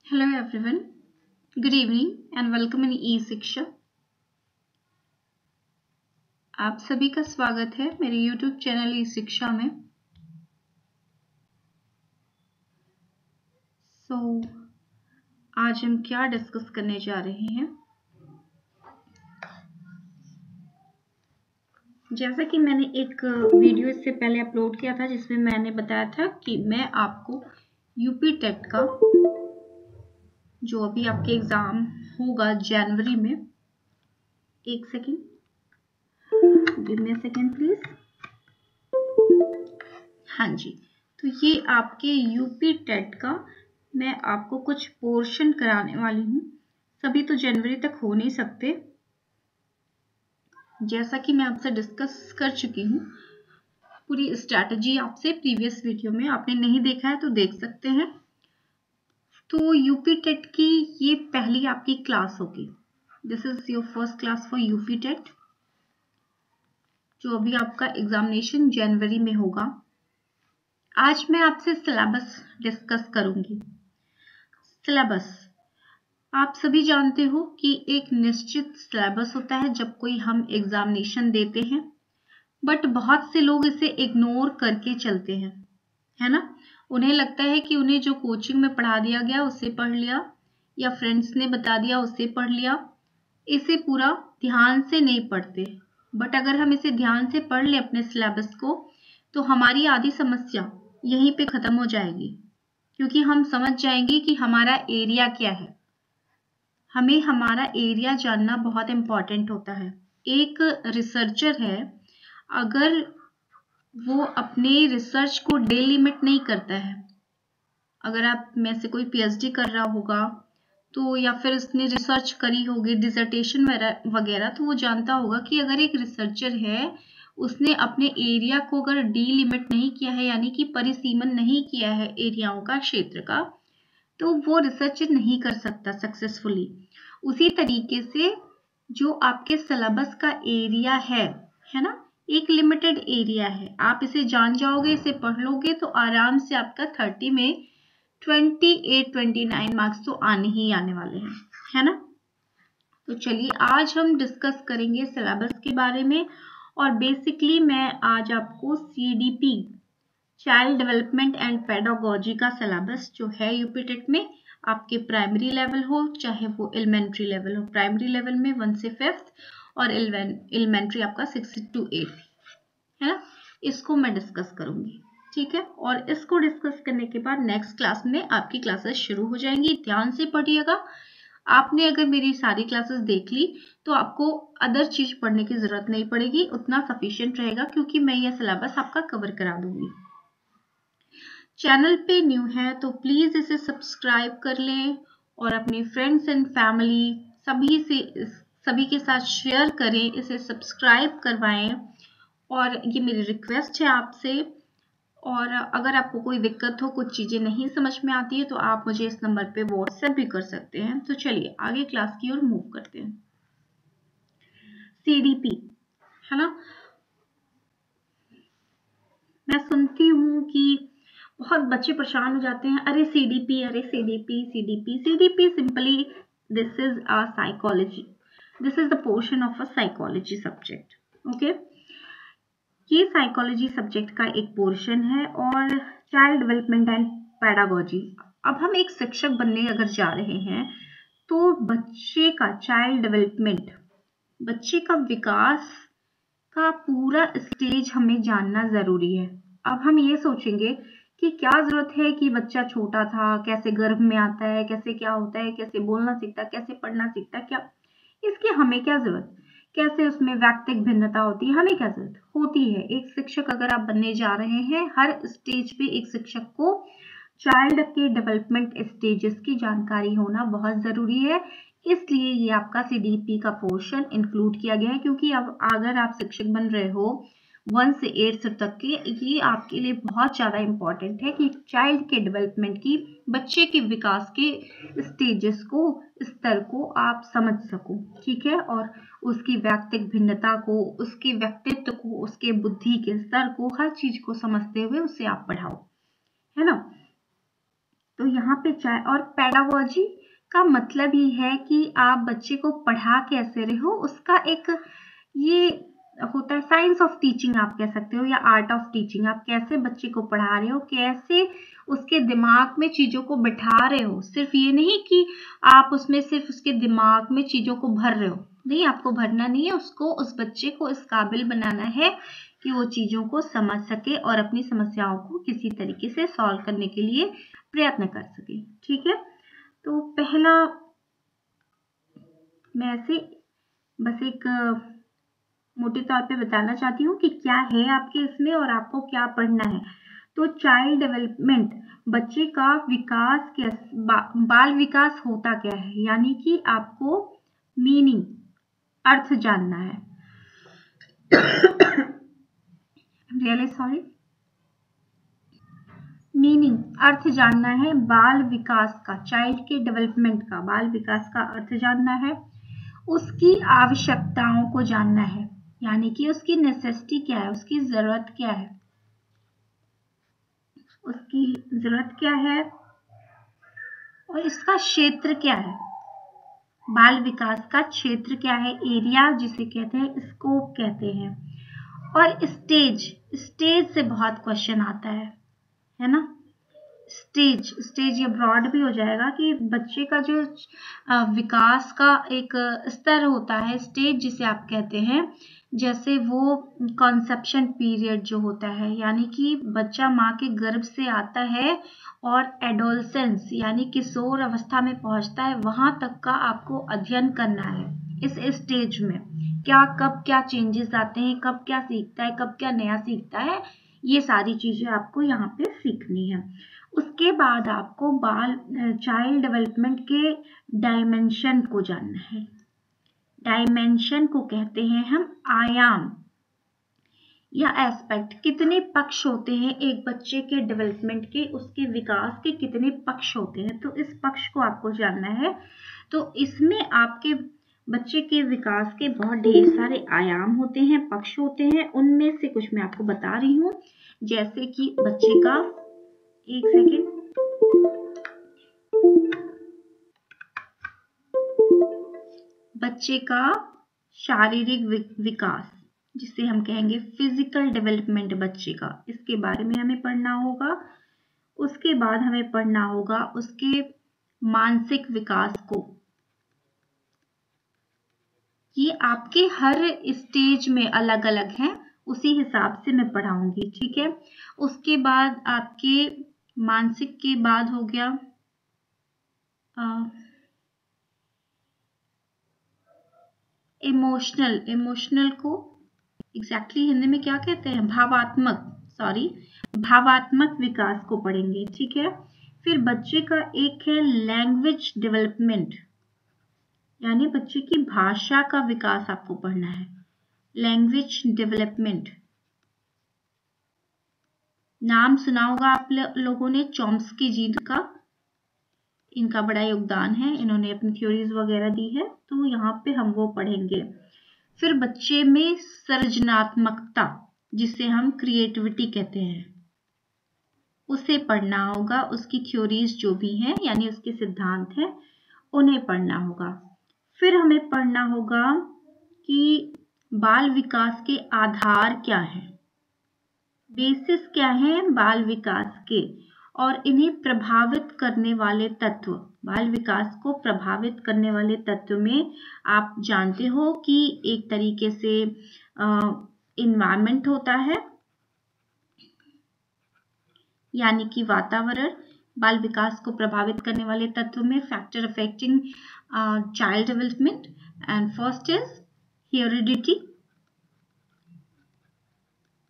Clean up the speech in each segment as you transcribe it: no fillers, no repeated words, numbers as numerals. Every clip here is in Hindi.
Hello everyone, good evening and welcome in e-शिक्षा। आप सभी का स्वागत है मेरे YouTube चैनल e-शिक्षा में। आज हम क्या डिस्कस करने जा रहे हैं। जैसा कि मैंने एक वीडियो इससे पहले अपलोड किया था जिसमें मैंने बताया था कि मैं आपको यूपी टेट का जो अभी आपके एग्जाम होगा जनवरी में, एक second, give me a second please. हाँ जी, तो ये आपके यूपी टेट का मैं आपको कुछ पोर्शन कराने वाली हूँ। सभी तो जनवरी तक हो नहीं सकते, जैसा कि मैं आपसे डिस्कस कर चुकी हूँ। पूरी स्ट्रैटेजी आपसे प्रीवियस वीडियो में आपने नहीं देखा है तो देख सकते हैं। तो यूपी टेट की ये पहली आपकी क्लास होगी। This is your first class for UP TET, जो अभी आपका एग्जामिनेशन जनवरी में होगा। आज मैं आपसे सिलेबस डिस्कस करूंगी। सिलेबस आप सभी जानते हो कि एक निश्चित सिलेबस होता है जब कोई हम एग्जामिनेशन देते हैं, बट बहुत से लोग इसे इग्नोर करके चलते हैं, है ना। उन्हें लगता है कि उन्हें जो कोचिंग में पढ़ा दिया गया उससे पढ़ लिया या फ्रेंड्स ने बता दिया उससे पढ़ लिया, इसे पूरा ध्यान से नहीं पढ़ते। बट अगर हम इसे ध्यान से पढ़ लें अपने सिलेबस को, तो हमारी आधी समस्या यहीं पे खत्म हो जाएगी, क्योंकि हम समझ जाएंगे कि हमारा एरिया क्या है। हमें हमारा एरिया जानना बहुत इम्पॉर्टेंट होता है। एक रिसर्चर है, अगर वो अपने रिसर्च को डिलिमिट नहीं करता है, अगर आप में से कोई पीएचडी कर रहा होगा तो, या फिर उसने रिसर्च करी होगी डिसर्टेशन वगैरह, तो वो जानता होगा कि अगर एक रिसर्चर है, उसने अपने एरिया को अगर डिलिमिट नहीं किया है, यानी कि परिसीमन नहीं किया है एरियाओं का, क्षेत्र का, तो वो रिसर्च नहीं कर सकता सक्सेसफुली। उसी तरीके से जो आपके सिलेबस का एरिया है ना, एक लिमिटेड एरिया है। आप इसे जान जाओगे, इसे पढ़ लोगे तो आराम से आपका 30 में 28-29 मार्क्स तो आने ही आने वाले हैं, है ना। तो चलिए आज हम डिस्कस करेंगे सिलेबस के बारे में। और बेसिकली मैं आज आपको CDP, child development and pedagogy का सिलेबस जो है यूपी टेट में, आपके प्राइमरी लेवल हो चाहे वो एलिमेंट्री लेवल हो, प्राइमरी लेवल में 1 से 5th और एलिमेंट्री आपका 6 to 8, है ना, इसको मैं डिस्कस करूंगी। ठीक है, और इसको डिस्कस करने के बाद नेक्स्ट क्लास में आपकी क्लासेस शुरू हो जाएंगी। ध्यान से पढ़िएगा। आपने अगर मेरी सारी क्लासेस देख ली तो आपको अदर चीज पढ़ने की जरूरत नहीं पड़ेगी, उतना सफिशिएंट रहेगा, क्योंकि मैं यह सिलेबस आपका कवर करा दूंगी। चैनल पे न्यू है तो प्लीज इसे सब्सक्राइब कर लें और अपने फ्रेंड्स एंड फैमिली सभी के साथ शेयर करें, इसे सब्सक्राइब करवाएं। और ये मेरी रिक्वेस्ट है आपसे। और अगर आपको कोई दिक्कत हो, कुछ चीजें नहीं समझ में आती है, तो आप मुझे इस नंबर पे व्हाट्सएप भी कर सकते हैं। तो चलिए आगे क्लास की ओर मूव करते हैं। सीडीपी, है ना। मैं सुनती हूँ कि बहुत बच्चे परेशान हो जाते हैं, अरे सीडीपी, अरे CDP CDP CDP. Simply this is a psychology, this is the portion of a psychology subject. Okay, ये साइकोलॉजी सब्जेक्ट का एक पोर्शन है। और चाइल्ड डेवलपमेंट एंड पेडागोजी, अब हम एक शिक्षक बनने अगर जा रहे हैं तो बच्चे का चाइल्ड डेवलपमेंट, बच्चे का विकास का पूरा स्टेज हमें जानना जरूरी है। अब हम ये सोचेंगे कि क्या जरूरत है कि बच्चा छोटा था, कैसे गर्भ में आता है, कैसे क्या होता है, कैसे बोलना सीखता, कैसे पढ़ना सीखता, क्या इसकी हमें क्या जरूरत, कैसे उसमें व्यक्तिगत भिन्नता होती है, हमें क्या जरूरत होती है। एक शिक्षक अगर आप बनने जा रहे हैं, हर स्टेज पे एक शिक्षक को चाइल्ड के डेवलपमेंट स्टेजेस की जानकारी होना बहुत जरूरी है। इसलिए ये आपका सीडीपी का पोर्शन इंक्लूड किया गया है, क्योंकि अब अगर आप शिक्षक बन रहे हो 1 से 8 तक के, ये आपके लिए बहुत ज़्यादा इम्पोर्टेंट है कि चाइल्ड के डेवलपमेंट की, बच्चे के विकास के स्टेजेस को, स्तर को आप समझ सको। ठीक है, और उसकी व्यक्तिगत भिन्नता को, उसके व्यक्तित्व को, उसके बुद्धि के स्तर को, हर चीज को समझते हुए उसे आप पढ़ाओ, है ना। तो यहाँ पे और पेडागोजी का मतलब ही है कि आप बच्चे को पढ़ा कैसे रहे हो, उसका एक ये होता है साइंस ऑफ टीचिंग आप कह सकते हो, या आर्ट ऑफ टीचिंग। आप कैसे बच्चे को पढ़ा रहे हो, कैसे उसके दिमाग में चीजों को बिठा रहे हो। सिर्फ ये नहीं कि आप उसमें सिर्फ उसके दिमाग में चीजों को भर रहे हो, नहीं, आपको भरना नहीं है, उसको, उस बच्चे को इस काबिल बनाना है कि वो चीजों को समझ सके और अपनी समस्याओं को किसी तरीके से सॉल्व करने के लिए प्रयत्न कर सके। ठीक है, तो पहला मैं ऐसे बस एक मोटे तौर पे बताना चाहती हूँ कि क्या है आपके इसमें और आपको क्या पढ़ना है। तो चाइल्ड डेवलपमेंट, बच्चे का विकास, बाल विकास होता क्या है, यानी कि आपको मीनिंग, अर्थ जानना है। रियली सॉरी, मीनिंग, अर्थ जानना है बाल विकास का, चाइल्ड के डेवलपमेंट का, बाल विकास का अर्थ जानना है। उसकी आवश्यकताओं को जानना है, यानी कि उसकी नेसेसिटी क्या है, उसकी जरूरत क्या है, उसकी जरूरत क्या है और इसका क्षेत्र क्या है, बाल विकास का क्षेत्र क्या है, एरिया जिसे कहते हैं, स्कोप कहते हैं। और स्टेज, स्टेज से बहुत क्वेश्चन आता है ना। स्टेज ये ब्रॉड भी हो जाएगा कि बच्चे का जो विकास का एक स्तर होता है, स्टेज जिसे आप कहते हैं, जैसे वो कॉन्सेप्शन पीरियड जो होता है, यानी कि बच्चा माँ के गर्भ से आता है और एडोलसेंस यानी किशोर अवस्था में पहुंचता है, वहां तक का आपको अध्ययन करना है। इस स्टेज में क्या, कब क्या चेंजेस आते हैं, कब क्या सीखता है, कब क्या नया सीखता है, ये सारी चीजें आपको यहाँ पे सीखनी है। उसके बाद आपको चाइल्ड डेवलपमेंट के डायमेंशन को जानना है। डायमेंशन को कहते हैं हम आयाम या एस्पेक्ट। कितने पक्ष होते हैं एक बच्चे के डेवलपमेंट के, उसके विकास के कितने पक्ष होते हैं, तो इस पक्ष को आपको जानना है। तो इसमें आपके बच्चे के विकास के बहुत ढेर सारे आयाम होते हैं, पक्ष होते हैं। उनमें से कुछ मैं आपको बता रही हूँ, जैसे कि बच्चे का, एक सेकेंड, बच्चे का शारीरिक विकास जिसे हम कहेंगे फिजिकल डेवलपमेंट बच्चे का, इसके बारे में हमें पढ़ना होगा। उसके बाद हमें पढ़ना होगा उसके मानसिक विकास को। ये आपके हर स्टेज में अलग अलग हैं, उसी हिसाब से मैं पढ़ाऊंगी, ठीक है। उसके बाद आपके मानसिक के बाद हो गया इमोशनल को एग्जैक्टली हिंदी में क्या कहते हैं, भावात्मक विकास को पढ़ेंगे, ठीक है। फिर बच्चे का एक है लैंग्वेज डेवलपमेंट, यानी बच्चे की भाषा का विकास आपको पढ़ना है, लैंग्वेज डेवलपमेंट। नाम सुना होगा आप लोगों ने चॉम्स्की जी का, इनका बड़ा योगदान है, इन्होंने अपनी थ्योरीज वगैरह दी है, तो यहाँ पे हम वो पढ़ेंगे। फिर बच्चे में सृजनात्मकता जिसे हम क्रिएटिविटी कहते हैं, उसे पढ़ना होगा। उसकी थ्योरीज जो भी हैं यानी उसके सिद्धांत हैं, उन्हें पढ़ना होगा। फिर हमें पढ़ना होगा कि बाल विकास के आधार क्या है, बेसिस क्या है बाल विकास के, और इन्हें प्रभावित करने वाले तत्व, बाल विकास को प्रभावित करने वाले तत्व में आप जानते हो कि एक तरीके से इन्वायरमेंट होता है, यानी कि वातावरण। बाल विकास को प्रभावित करने वाले तत्व में factor affecting child development, and first is heredity,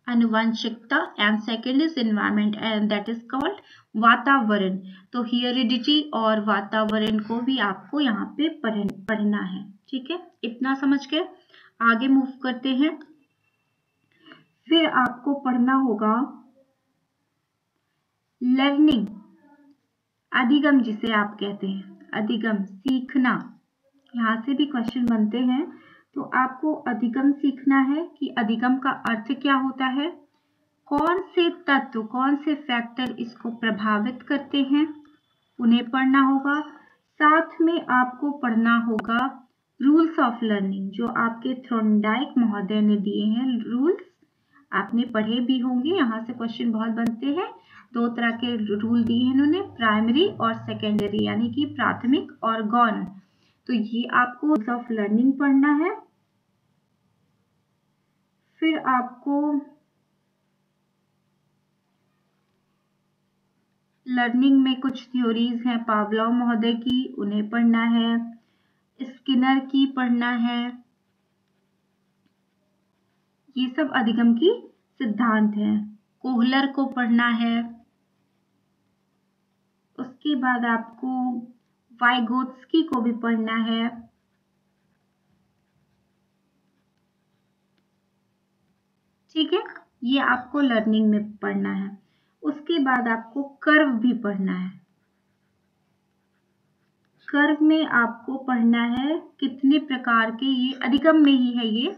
आनुवंशिकता, and second is environment and that is called वातावरण। तो हेरिडिटी और वातावरण को भी आपको यहाँ पे पढ़ना है, ठीक है। इतना समझ के आगे मूव करते हैं। फिर आपको पढ़ना होगा लर्निंग, अधिगम जिसे आप कहते हैं, अधिगम सीखना। यहाँ से भी क्वेश्चन बनते हैं, तो आपको अधिगम सीखना है कि अधिगम का अर्थ क्या होता है, कौन से तत्व, कौन से फैक्टर इसको प्रभावित करते हैं, उन्हें पढ़ना होगा। साथ में आपको पढ़ना होगा रूल्स ऑफ लर्निंग, जो आपके थॉर्नडाइक महोदय ने दिए हैं रूल्स, आपने पढ़े भी होंगे, यहाँ से क्वेश्चन बहुत बनते हैं। 2 तरह के रूल दिए हैं इन्होंने, प्राइमरी और सेकेंडरी, यानी कि प्राथमिक और गौण। तो ये आपको रूल्स ऑफ लर्निंग पढ़ना है। फिर आपको लर्निंग में कुछ थ्योरीज हैं पावलोव महोदय की, उन्हें पढ़ना है। स्किनर की पढ़ना है। ये सब अधिगम की सिद्धांत हैं। कोहलर को पढ़ना है। उसके बाद आपको वाइगोत्स्की को भी पढ़ना है। ठीक है, ये आपको लर्निंग में पढ़ना है। उसके बाद आपको कर्व भी पढ़ना है। कर्व में आपको पढ़ना है कितने प्रकार के, ये अधिगम में ही है ये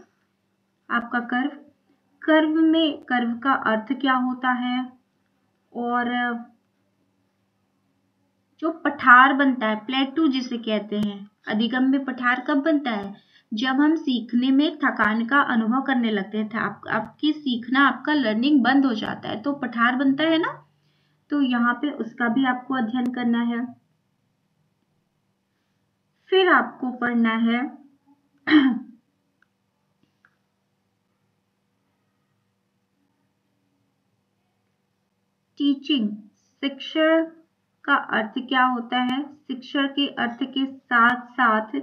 आपका कर्व। कर्व में कर्व का अर्थ क्या होता है, और जो पठार बनता है, प्लेटू जिसे कहते हैं, अधिगम में पठार कब बनता है, जब हम सीखने में थकान का अनुभव करने लगते हैं, आपकी सीखना, आपका लर्निंग बंद हो जाता है, तो पठार बनता है ना। तो यहाँ पे उसका भी आपको अध्ययन करना है। फिर आपको पढ़ना है टीचिंग, शिक्षण का अर्थ क्या होता है, शिक्षण के अर्थ के साथ साथ,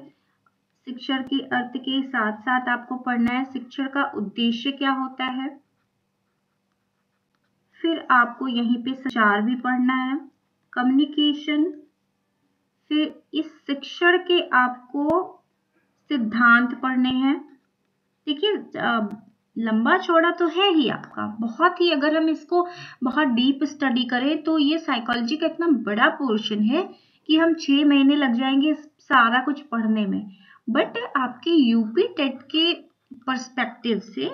शिक्षण के अर्थ के साथ साथ आपको पढ़ना है शिक्षण का उद्देश्य क्या होता है। फिर आपको यहीं पे संचार भी पढ़ना है, कम्युनिकेशन। फिर इस शिक्षण के आपको सिद्धांत पढ़ने हैं। देखिए लंबा चौड़ा तो है ही आपका, बहुत ही, अगर हम इसको बहुत डीप स्टडी करें तो ये साइकोलॉजी का इतना बड़ा पोर्शन है कि हम 6 महीने लग जाएंगे सारा कुछ पढ़ने में। बट आपके यूपी टेट के पर्सपेक्टिव से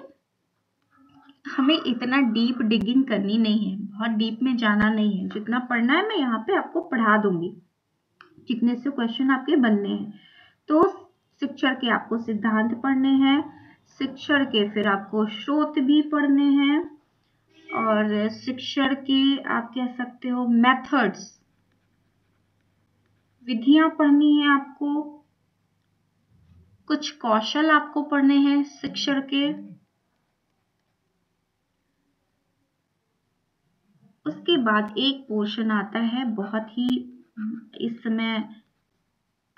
हमें इतना डीप डिगिंग करनी नहीं है, बहुत डीप में जाना नहीं है। जितना पढ़ना है मैं यहाँ पे आपको पढ़ा दूंगी, जितने से क्वेश्चन आपके बनने हैं। तो शिक्षण के आपको सिद्धांत पढ़ने हैं, शिक्षण के फिर आपको स्रोत भी पढ़ने हैं, और शिक्षण के आप कह सकते हो मेथड्स, विधियां पढ़नी है आपको, कुछ कौशल आपको पढ़ने हैं शिक्षण के। उसके बाद एक पोर्शन आता है बहुत ही, इस समय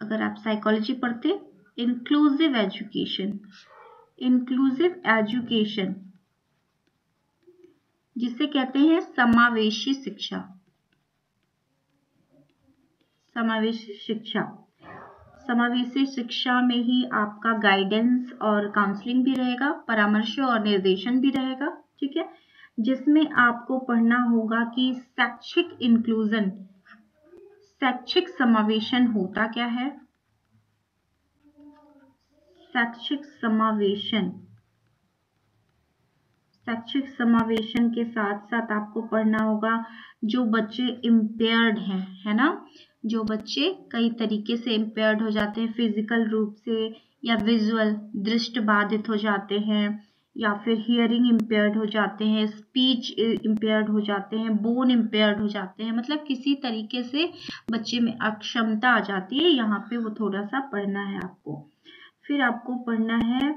अगर आप साइकोलॉजी पढ़ते, इंक्लूसिव एजुकेशन, इंक्लूसिव एजुकेशन जिसे कहते हैं समावेशी शिक्षा, समावेशी शिक्षा। समावेशी शिक्षा में ही आपका गाइडेंस और काउंसलिंग भी रहेगा, परामर्श और निर्देशन भी रहेगा। ठीक है, जिसमें आपको पढ़ना होगा कि शैक्षिक इंक्लूजन, शैक्षिक समावेशन होता क्या है, शैक्षिक समावेशन, शैक्षिक समावेशन के साथ साथ आपको पढ़ना होगा जो बच्चे इम्पेयर्ड हैं, है ना, जो बच्चे कई तरीके से इम्पेयर्ड हो जाते हैं, फिजिकल रूप से या विजुअल दृष्टि बाधित हो जाते हैं, या फिर हियरिंग इम्पेयर्ड हो जाते हैं, स्पीच इम्पेयर्ड हो जाते हैं, बोन इम्पेयर्ड हो जाते हैं, मतलब किसी तरीके से बच्चे में अक्षमता आ जाती है, यहाँ पे वो थोड़ा सा पढ़ना है आपको। फिर आपको पढ़ना है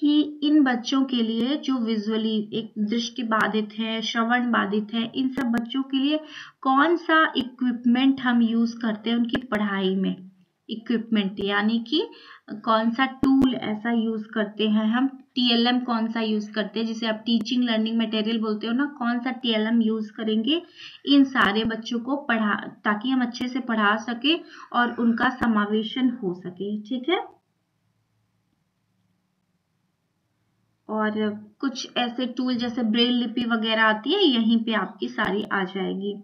कि इन बच्चों के लिए जो विजुअली एक दृष्टि बाधित है, श्रवण बाधित है, इन सब बच्चों के लिए कौन सा इक्विपमेंट हम यूज करते हैं उनकी पढ़ाई में, इक्विपमेंट यानी कि कौन सा टूल ऐसा यूज करते हैं हम, टीएलएम कौन सा यूज करते हैं, जिसे आप टीचिंग लर्निंग मटेरियल बोलते हो ना, कौन सा टीएलएम यूज करेंगे इन सारे बच्चों को पढ़ा, ताकि हम अच्छे से पढ़ा सके और उनका समावेशन हो सके। ठीक है, और कुछ ऐसे टूल जैसे ब्रेल लिपि वगैरह आती है, यहीं पे आपकी सारी आ जाएगी।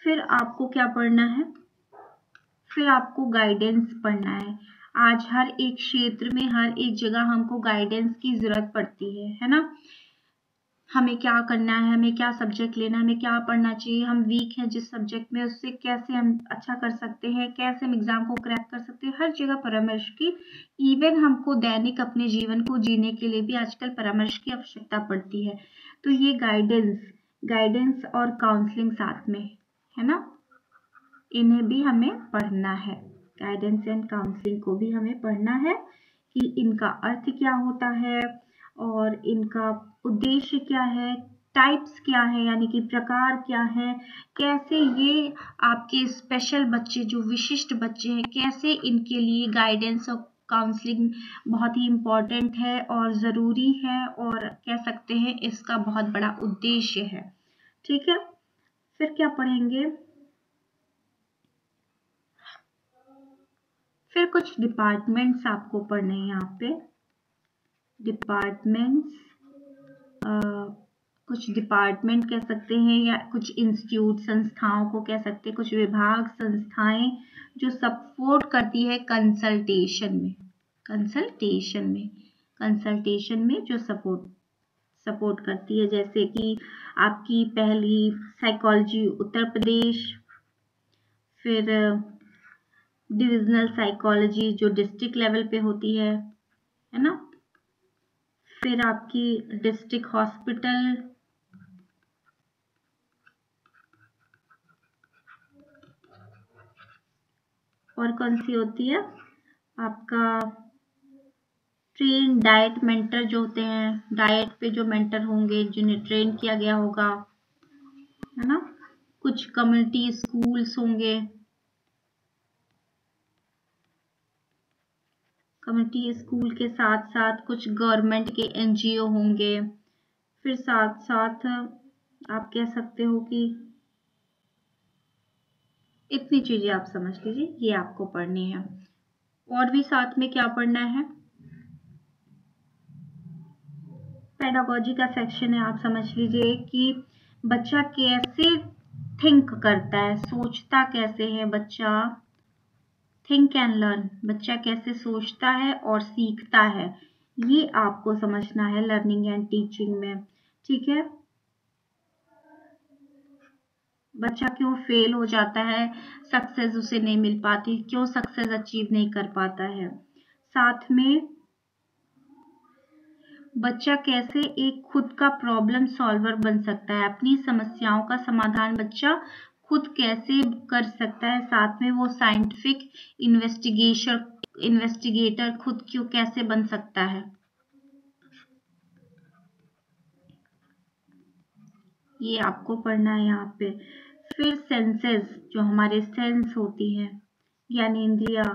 फिर आपको क्या पढ़ना है, फिर आपको गाइडेंस पढ़ना है। आज हर एक क्षेत्र में, हर एक जगह हमको गाइडेंस की जरूरत पड़ती है ना। हमें क्या करना है, हमें क्या सब्जेक्ट लेना है, हमें क्या पढ़ना चाहिए, हम वीक हैं जिस सब्जेक्ट में उससे कैसे हम अच्छा कर सकते हैं, कैसे हम एग्जाम को क्रैक कर सकते हैं, हर जगह परामर्श की। इवन हमको दैनिक अपने जीवन को जीने के लिए भी आजकल परामर्श की आवश्यकता पड़ती है। तो ये गाइडेंस और काउंसलिंग साथ में है ना, इन्हें भी हमें पढ़ना है। गाइडेंस एंड काउंसलिंग को भी हमें पढ़ना है कि इनका अर्थ क्या होता है और इनका उद्देश्य क्या है, टाइप्स क्या है यानी कि प्रकार क्या है, कैसे ये आपके स्पेशल बच्चे जो विशिष्ट बच्चे हैं, कैसे इनके लिए गाइडेंस और काउंसलिंग बहुत ही इम्पोर्टेंट है और ज़रूरी है, और कह सकते हैं इसका बहुत बड़ा उद्देश्य है। ठीक है, फिर क्या पढ़ेंगे, फिर कुछ डिपार्टमेंट्स आपको पढ़ने हैं यहाँ पे। डिपार्टमेंट्स, कुछ डिपार्टमेंट कह सकते हैं या कुछ इंस्टीट्यूट संस्थाओं को कह सकते हैं, कुछ विभाग संस्थाएं जो सपोर्ट करती है कंसल्टेशन में जो सपोर्ट करती है, जैसे कि आपकी पहली साइकोलॉजी उत्तर प्रदेश, फिर डिविजनल साइकोलॉजी जो डिस्ट्रिक्ट लेवल पे होती है ना, फिर आपकी डिस्ट्रिक्ट हॉस्पिटल, और कौन सी होती है आपका ट्रेन डाइट मेंटर जो होते हैं, डाइट पे जो मेंटर होंगे जिन्हें ट्रेन किया गया होगा, है ना। कुछ कम्युनिटी स्कूल्स होंगे, कम्युनिटी स्कूल के साथ साथ कुछ गवर्नमेंट के एनजीओ होंगे, फिर साथ साथ आप कह सकते हो कि इतनी चीजें आप समझ लीजिए, ये आपको पढ़नी है। और भी साथ में क्या पढ़ना है, पेडागोजी का सेक्शन है, आप समझ लीजिए कि बच्चा कैसे थिंक करता है, सोचता कैसे है बच्चा, थिंक एंड लर्न, बच्चा कैसे सोचता है और सीखता है, ये आपको समझना है लर्निंग एंड टीचिंग में। ठीक है, बच्चा क्यों फेल हो जाता है, सक्सेस उसे नहीं मिल पाती, क्यों सक्सेस अचीव नहीं कर पाता है। साथ में बच्चा कैसे एक खुद का प्रॉब्लम सॉल्वर बन सकता है, अपनी समस्याओं का समाधान बच्चा खुद कैसे कर सकता है, साथ में वो साइंटिफिक इन्वेस्टिगेटर खुद क्यों कैसे बन सकता है, ये आपको पढ़ना है यहाँ पे। फिर सेंसेस, जो हमारे सेंस होती हैं यानी इंद्रियां,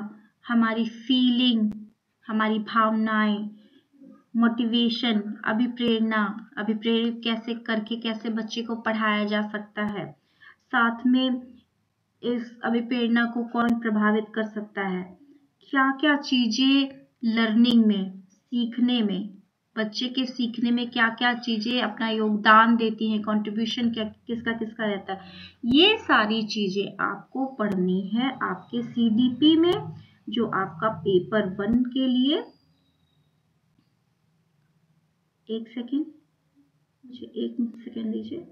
हमारी फीलिंग, हमारी भावनाएं, मोटिवेशन, अभिप्रेरित कैसे करके कैसे बच्चे को पढ़ाया जा सकता है, साथ में इस अभिप्रेरणा को कौन प्रभावित कर सकता है, क्या क्या चीजें लर्निंग में, सीखने में, बच्चे के सीखने में क्या क्या चीजें अपना योगदान देती हैं, कंट्रीब्यूशन क्या किसका किसका रहता है, ये सारी चीजें आपको पढ़नी है आपके सीडीपी में, जो आपका पेपर 1 के लिए, एक सेकेंड दीजिए।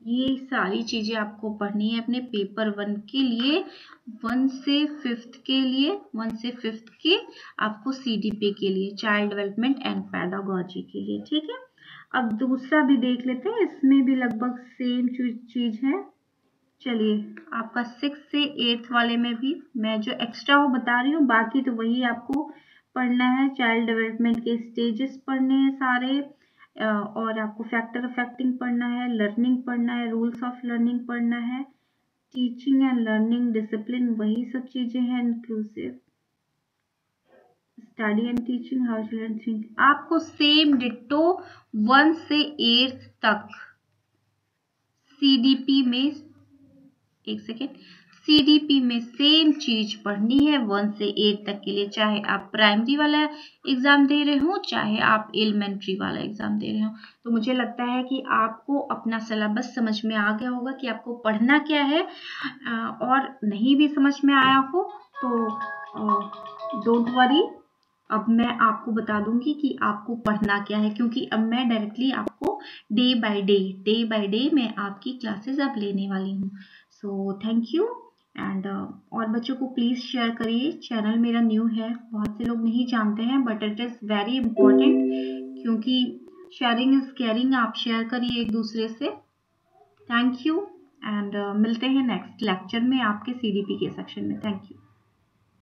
ये सारी चीजें आपको पढ़नी है अपने पेपर 1 के लिए, 1 से 5th के लिए, 1 से 5th के आपको सीडीपी के लिए, चाइल्ड डेवलपमेंट एंड पेडागोजी के लिए। ठीक है, अब दूसरा भी देख लेते हैं, इसमें भी लगभग सेम चीज है। चलिए, आपका 6 से 8th वाले में भी मैं जो एक्स्ट्रा वो बता रही हूँ, बाकी तो वही आपको पढ़ना है। चाइल्ड डेवलपमेंट के स्टेजेस पढ़ने हैं सारे, और आपको फैक्टर अफेक्टिंग पढ़ना है, लर्निंग पढ़ना है, रूल्स ऑफ लर्निंग पढ़ना है, टीचिंग एंड लर्निंग डिसिप्लिन, वही सब चीजें हैं, inclusive study and teaching, how children think. आपको सेम डिट्टो 1 से 8th तक सीडीपी में, एक सेकेंड, सीडीपी में सेम चीज पढ़नी है 1 से 8 तक के लिए, चाहे आप प्राइमरी वाला एग्जाम दे रहे हो, चाहे आप एलिमेंट्री वाला एग्जाम दे रहे हो। तो मुझे लगता है कि आपको अपना सिलेबस समझ में आ गया होगा कि आपको पढ़ना क्या है, और नहीं भी समझ में आया हो तो डोंट वरी, अब मैं आपको बता दूंगी कि आपको पढ़ना क्या है, क्योंकि अब मैं डायरेक्टली आपको डे बाय डे मैं आपकी क्लासेस अब लेने वाली हूँ। सो थैंक यू एंड और बच्चों को प्लीज़ शेयर करिए। चैनल मेरा न्यू है, बहुत से लोग नहीं जानते हैं, but it is very important, क्योंकि शेयरिंग इज़ केयरिंग। आप शेयर करिए एक दूसरे से। थैंक यू एंड मिलते हैं नेक्स्ट लेक्चर में आपके CDP के सेक्शन में। Thank you.